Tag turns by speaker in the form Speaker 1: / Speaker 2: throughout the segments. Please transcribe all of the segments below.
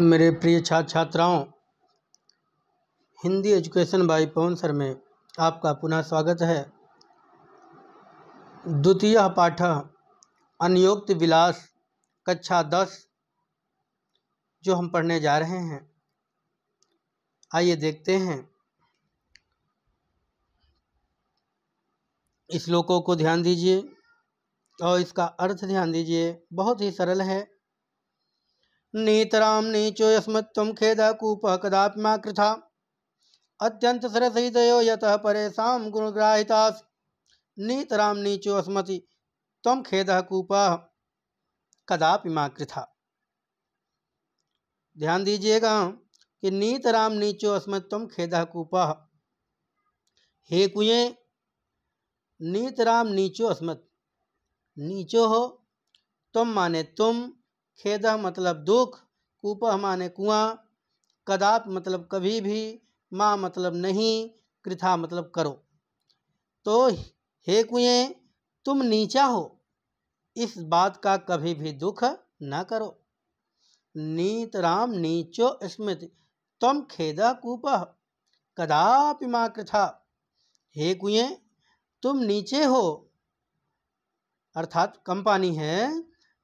Speaker 1: मेरे प्रिय छात्र छात्राओं, Hindi education by Pawan sir में आपका पुनः स्वागत है। द्वितीय पाठ अनियोक्त विलास कक्षा 10 जो हम पढ़ने जा रहे हैं। आइए देखते हैं। इस श्लोकों को ध्यान दीजिए और इसका अर्थ ध्यान दीजिए। बहुत ही सरल है। नीतराम नीचो यस्मत्त्वं खेदः कूपः कदापि मा कृथा अत्यंत सरसहितयो यतः परेषां गुणग्राहितास्। नीतराम नीचो अस्मति त्वं खेदः कूपः कदापि मा कृथा। ध्यान दीजिएगा कि नीतराम नीचो अस्मत्त्वं खेदः कूपः। हे कुएं, नीतराम नीचो अस्मत्, नीचो हो, तुम माने तुम, खेदः मतलब दुख, कूपः माने कुआं, कदापि मतलब कभी भी, माँ मतलब नहीं, कृथा मतलब करो। तो हे कुएं, तुम नीचा हो, इस बात का कभी भी दुख न करो। नीतराम नीचो स्मृति त्वं खेदः कूपः कदापि मा कृथा। हे कुएं, तुम नीचे हो, अर्थात कम पानी है,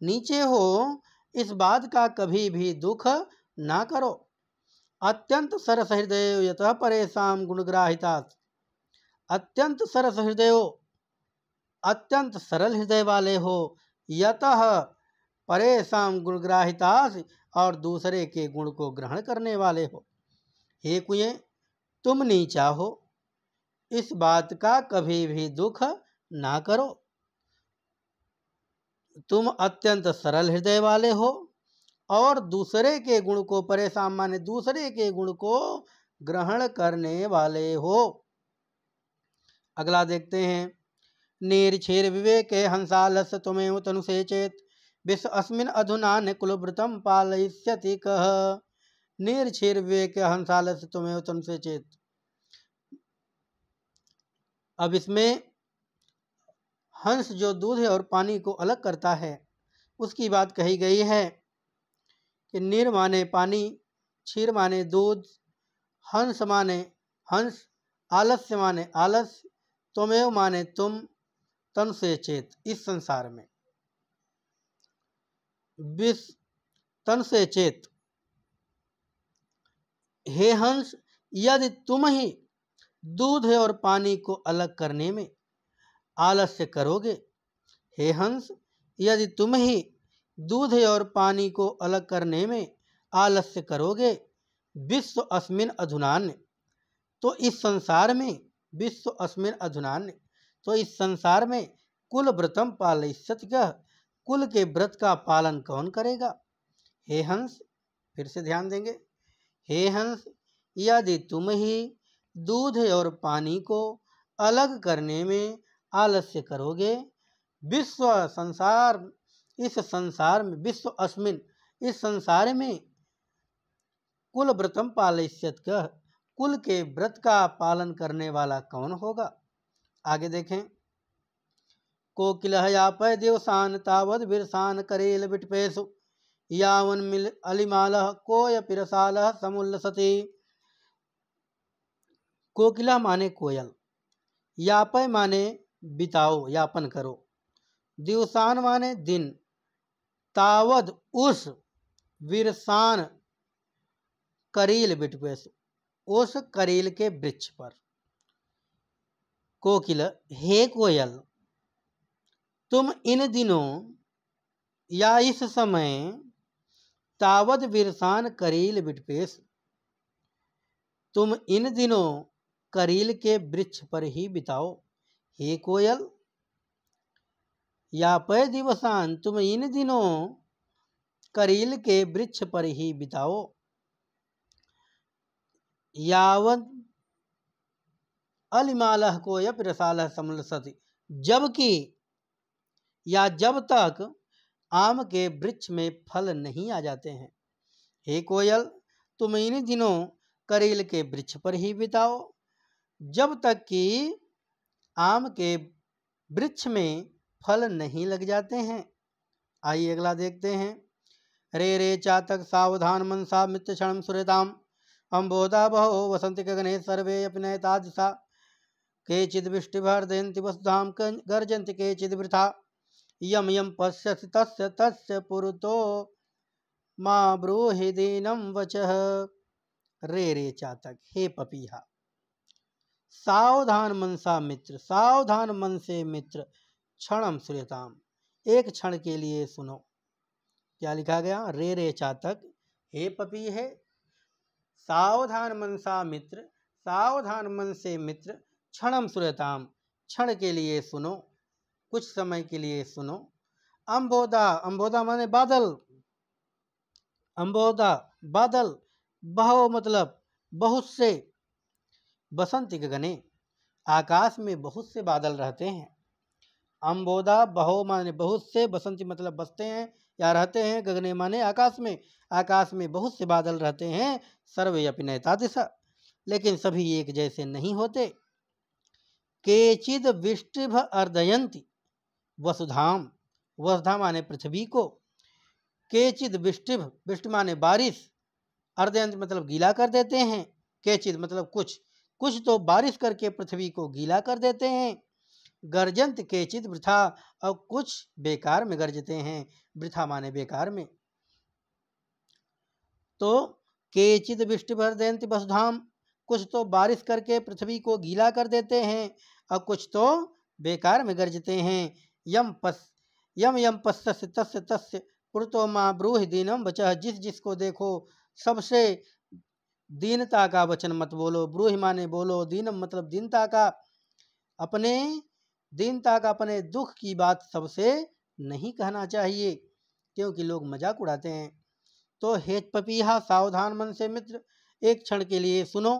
Speaker 1: नीचे हो, इस बात का कभी भी दुख ना करो। अत्यंत सरस हृदय यतः परेशान गुणग्राहितात्। अत्यंत सरस हृदय, अत्यंत सरल हृदय वाले हो, यतः परेशान गुणग्राहितात्, और दूसरे के गुण को ग्रहण करने वाले हो। हे कुएं, तुम नीचा हो, इस बात का कभी भी दुख ना करो। तुम अत्यंत सरल हृदय वाले हो और दूसरे के गुण को, परेशान माने दूसरे के गुण को ग्रहण करने वाले हो। अगला देखते हैं। निर्छेर विवेक हंसालस त्वमेव तनुषे चेत विश्व अस्मिन् अधुना न कुलव्रतं पालयिष्यति कः। निर्छेर विवेक हंसालस त्वमेव तनुषे चेत। अब इसमें हंस जो दूध और पानी को अलग करता है उसकी बात कही गई है कि नीर माने पानी, क्षीर माने दूध, हंस माने हंस, आलस्य माने आलस, त्वमेव माने तुम, तन से चेत इस संसार में, विश्व तन से चेत। हे हंस, यदि तुम ही दूध और पानी को अलग करने में आलस्य करोगे, हे हंस, यदि तुम ही दूध और पानी को अलग करने में आलस्य करोगे, विश्व अस्मिन् अधुनान्य, तो इस संसार में, विश्व अस्मिन् अधुनान्य, तो इस संसार में कुल व्रतम पालयिष्यति कः, कुल के व्रत का पालन कौन करेगा। हे हंस, फिर से ध्यान देंगे। हे हंस, यदि तुम ही दूध और पानी को अलग करने में आलस्य करोगे, विश्व संसार, इस संसार में, विश्व अस्मिन्, इस संसार में कुल व्रतम पालयिष्यति कः, कुल के व्रत का पालन करने वाला कौन होगा। आगे देखें। कोकिलः यापय दिवसान तावद विरसान करेल विटपेषु यावन मिल अलिमालः कोयपि रसालः समुल्लसति। कोकिला माने कोयल, यापय माने बिताओ, यापन करो, दिवसान माने दिन, तावद उस, विरसान करील विटपेषु, उस करील के वृक्ष पर। कोकिल, हे कोयल, तुम इन दिनों या इस समय, तावद विरसान करील विटपेषु, तुम इन दिनों करील के वृक्ष पर ही बिताओ। हे कोयल, यापय दिवसान, तुम इन दिनों करील के वृक्ष पर ही बिताओ। यावत अलिमालः कोयपि रसालः समुल्लसति, जबकि या जब तक आम के वृक्ष में फल नहीं आ जाते हैं। हे कोयल, तुम इन दिनों करील के वृक्ष पर ही बिताओ, जब तक कि आम के वृक्ष में फल नहीं लग जाते हैं। आइए अगला देखते हैं। रे रे चातक सावधान मनसा मित्र क्षणम सुरताम अम्बोधा बहो वसंति गगने सर्वे अपनयता दिशा केचिद् वृष्टिभर्धयन्ति वसुधाम गर्जन्ति केचिद् वृथा यम यम पश्यसि तस्य तस्य पुरतो माँ ब्रूहि दीनम वचः। रे रे चातक, हे पपीहा, सावधान मनसा मित्र, सावधान मन से मित्र, क्षणम श्रूयताम, एक क्षण के लिए सुनो। क्या लिखा गया? रे रे चातक, हे पपी है, सावधान मनसा मित्र, सावधान मन से मित्र, क्षणम श्रूयताम, क्षण के लिए सुनो, कुछ समय के लिए सुनो। अम्बोदा, अम्बोदा माने बादल, अम्बोदा बादल, बहो मतलब बहुत से, बसंती गगने, आकाश में बहुत से बादल रहते हैं। अम्बोदा बहो माने बहुत से, बसंती मतलब बसते हैं या रहते हैं, गगने माने आकाश में, आकाश में बहुत से बादल रहते हैं। सर्वे अपि नयता दिशा, लेकिन सभी एक जैसे नहीं होते। केचिद विष्टिभ अर्दयंती वसुधाम, वसुधा माने पृथ्वी को, केचिद विष्टिभ, विष्टि माने बारिश, अर्दयंत मतलब गीला कर देते हैं, केचिद मतलब कुछ, कुछ तो बारिश करके पृथ्वी को गीला कर देते हैं। गर्जंत केचिद वृथा, और कुछ बेकार में गरजते हैं, वृथा माने बेकार में। तो केचिद वृष्टिभर्धयन्ति वसुधाम, कुछ तो बारिश करके पृथ्वी को गीला कर देते हैं, और कुछ तो बेकार में गरजते हैं। यम यम पश्यसि तस्य तस्य पुरतो माँ ब्रूहि दीनम वचः, जिस जिसको देखो सबसे दीनता का वचन मत बोलो। ब्रूहि माने बोलो, दीनम मतलब दीनता का, अपने दीनता का, अपने दुख की बात सबसे नहीं कहना चाहिए, क्योंकि लोग मजाक उड़ाते हैं। तो हे पपीहा, सावधान मन से मित्र, एक क्षण के लिए सुनो।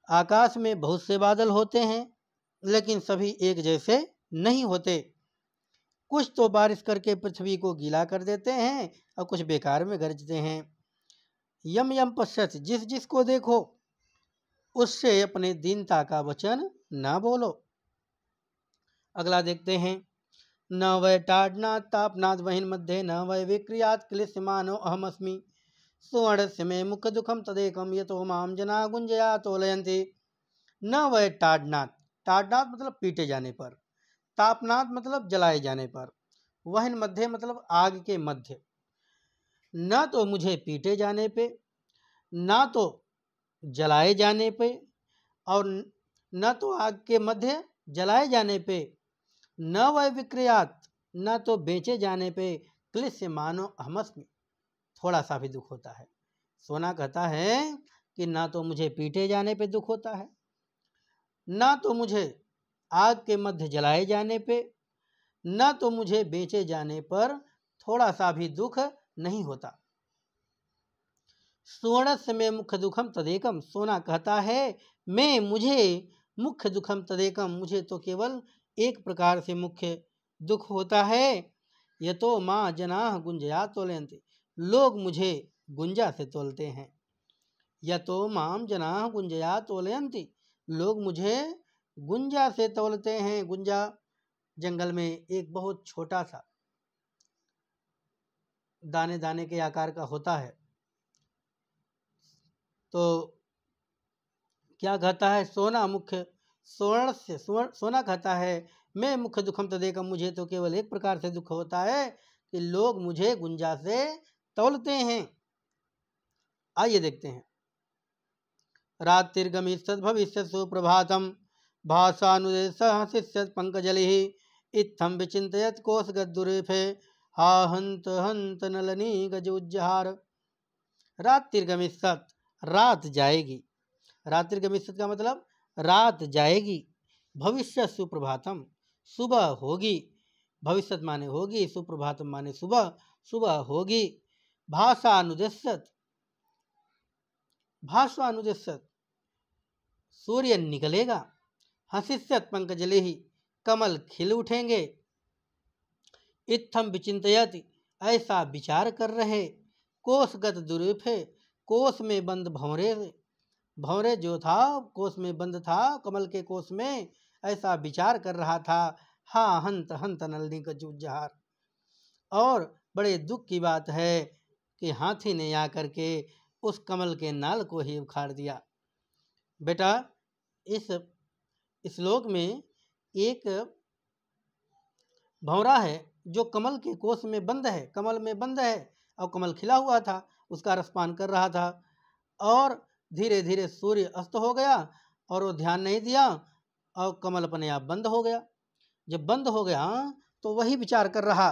Speaker 1: आकाश में बहुत से बादल होते हैं, लेकिन सभी एक जैसे नहीं होते। कुछ तो बारिश करके पृथ्वी को गीला कर देते हैं, और कुछ बेकार में गरजते हैं। यम यम पश्यत, जिस जिसको देखो उससे अपने दीनता का वचन ना बोलो। अगला देखते हैं। न वै टाडनाथ तापनाथ वहीन मध्य न वै विक्रियात क्लिश्यमानो अहमस्मि सुवर्णस्य मे मुख दुखम तदेकम यतो माम जना गुंजया तोलयन्ति। न वै टाडनाथ, टाडनाथ मतलब पीटे जाने पर, तापनाथ मतलब जलाए जाने पर, वहीन मध्य मतलब आग के मध्य। न तो मुझे पीटे जाने पे, ना तो जलाए जाने पे, और न तो आग के मध्य जलाए जाने पे, न वह विक्रियात, न तो बेचे जाने पे, क्लिश्य मानो अहमस्मि, थोड़ा सा भी दुख होता है। सोना कहता है कि ना तो मुझे पीटे जाने पे दुख होता है, ना तो मुझे आग के मध्य जलाए जाने पे, ना तो मुझे बेचे जाने पर थोड़ा सा भी दुख नहीं होता। सुवर्णस्य में मुख्य दुखम तदेकम, सोना कहता है मैं, मुझे मुख्य दुखम तदेकम, मुझे तो केवल एक प्रकार से मुख्य दुख होता है। यह तो माँ जना गुंजया तोलयन्ति, लोग मुझे गुंजा से तोलते हैं। यह तो माम जना गुंजया तोलयन्ति, लोग मुझे गुंजा से तोलते हैं। गुंजा जंगल में एक बहुत छोटा सा दाने दाने के आकार का होता है। तो क्या कहता है? सोना मुख्य, स्वर्ण से सोना कहता है मैं मुख्य दुखम तदेकम, मुझे तो केवल एक प्रकार से दुख होता है कि लोग मुझे गुंजा से तौलते हैं। आइए देखते हैं। रात्रिर्गमिष्यत् भविष्यत् सुप्रभातम भाषानुदेशः शिष्यत् पंकजलिः इत्थं विचिन्तयत् कोशगद्दुरेफे हा हंत हंत नलनी गजोज्जहार। रात्रिर्गमिष्यत्, रात जाएगी। रात्रिर्गमिष्यत् का मतलब रात जाएगी। भविष्य सुप्रभातम, सुबह होगी। भविष्यत माने होगी, सुप्रभातम माने सुबह, सुबह होगी। भाषानुदेशत, भाषानुदेशत सूर्य निकलेगा। हसिष्यत पंकजलि, कमल खिल उठेंगे। इत्थम विचिंतयति, ऐसा विचार कर रहे। कोशगत दुरूफे, कोश में बंद भंवरे, भंवरे जो था कोश में बंद था, कमल के कोश में, ऐसा विचार कर रहा था। हा हंत हंत नलनी का जुज्जहार, और बड़े दुख की बात है कि हाथी ने आकर के उस कमल के नाल को ही उखाड़ दिया। बेटा, इस श्लोक में एक भंवरा है जो कमल के कोष में बंद है, कमल में बंद है, और कमल खिला हुआ था, उसका रसपान कर रहा था, और धीरे धीरे सूर्य अस्त हो गया और वो ध्यान नहीं दिया और कमल अपने आप बंद हो गया। जब बंद हो गया तो वही विचार कर रहा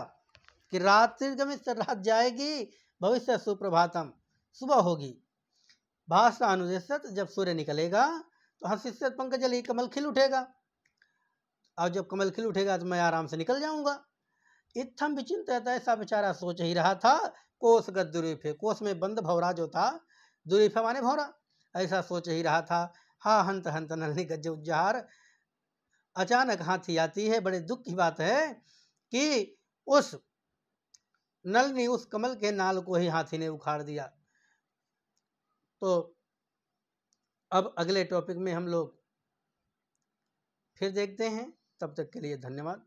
Speaker 1: कि रात्रिगमित रात जाएगी, भविष्य सुप्रभातम, सुबह होगी। भाषा अनुदेशत, जब सूर्य निकलेगा तो हर्षिष्यत पंकजलि, कमल खिल उठेगा, और जब कमल खिल उठेगा तो मैं आराम से निकल जाऊंगा। इत्थम विचिंतयत, ऐसा बेचारा सोच ही रहा था। कोषगत दुरीफे, कोष में बंद भौरा जो था, दुरीफे माने भौरा, ऐसा सोच ही रहा था। हा हंत हंत नलनी गज उज्जहार, अचानक हाथी आती है। बड़े दुख की बात है कि उस नलनी, उस कमल के नाल को ही हाथी ने उखाड़ दिया। तो अब अगले टॉपिक में हम लोग फिर देखते हैं। तब तक के लिए धन्यवाद।